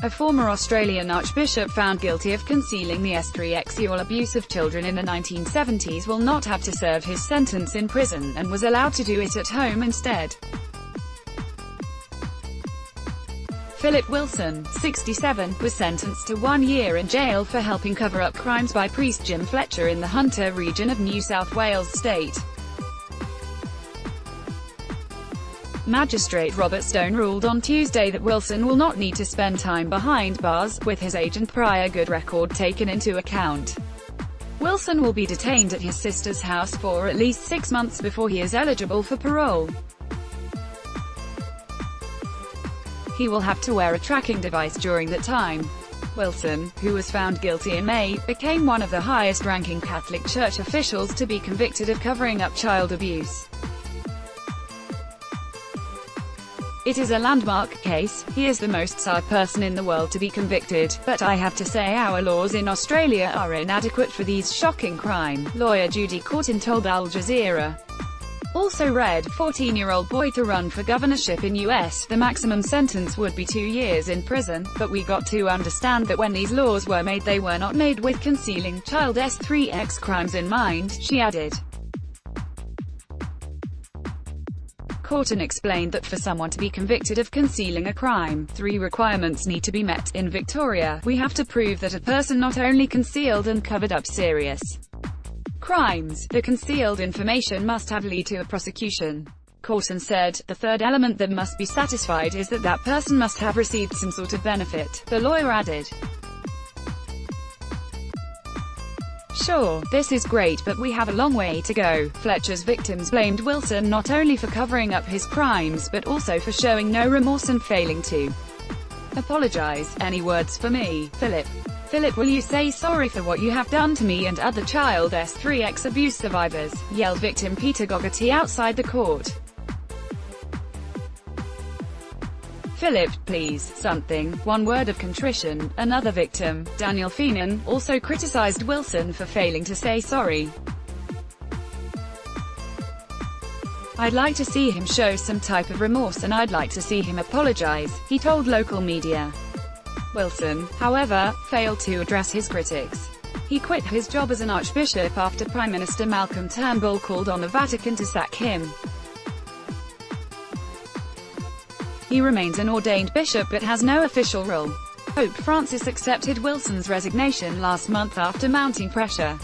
A former Australian archbishop found guilty of concealing the sexual abuse of children in the 1970s will not have to serve his sentence in prison, and was allowed to do it at home instead. Philip Wilson, 67, was sentenced to 1 year in jail for helping cover up crimes by priest Jim Fletcher in the Hundt region of New South Wales state. Magistrate Robert Stone ruled on Tuesday that Wilson will not need to spend time behind bars, with his age and prior good record taken into account. Wilson will be detained at his sister's house for at least 6 months before he is eligible for parole. He will have to wear a tracking device during that time. Wilson, who was found guilty in May, became one of the highest-ranking Catholic Church officials to be convicted of covering up child abuse. It is a landmark case. He is the most sane person in the world to be convicted, but I have to say our laws in Australia are inadequate for these shocking crimes, lawyer Judy Courtin told Al Jazeera. Also read, 14-year-old boy to run for governorship in US, the maximum sentence would be 2 years in prison, but we got to understand that when these laws were made they were not made with concealing child sex crimes in mind, she added. Courtin explained that for someone to be convicted of concealing a crime, 3 requirements need to be met. In Victoria, we have to prove that a person not only concealed and covered up serious crimes, the concealed information must have led to a prosecution. Courtin said, the third element that must be satisfied is that that person must have received some sort of benefit, the lawyer added. Sure, this is great, but we have a long way to go. Fletcher's victims blamed Wilson not only for covering up his crimes but also for showing no remorse and failing to apologize. Any words for me, Philip? Philip, will you say sorry for what you have done to me and other child sex abuse survivors? Yelled victim Peter Gogarty outside the court. Philip, please, something, one word of contrition. Another victim, Daniel Feenan, also criticized Wilson for failing to say sorry. I'd like to see him show some type of remorse and I'd like to see him apologize, he told local media. Wilson, however, failed to address his critics. He quit his job as an archbishop after Prime Minister Malcolm Turnbull called on the Vatican to sack him. He remains an ordained bishop but has no official role. Pope Francis accepted Wilson's resignation last month after mounting pressure.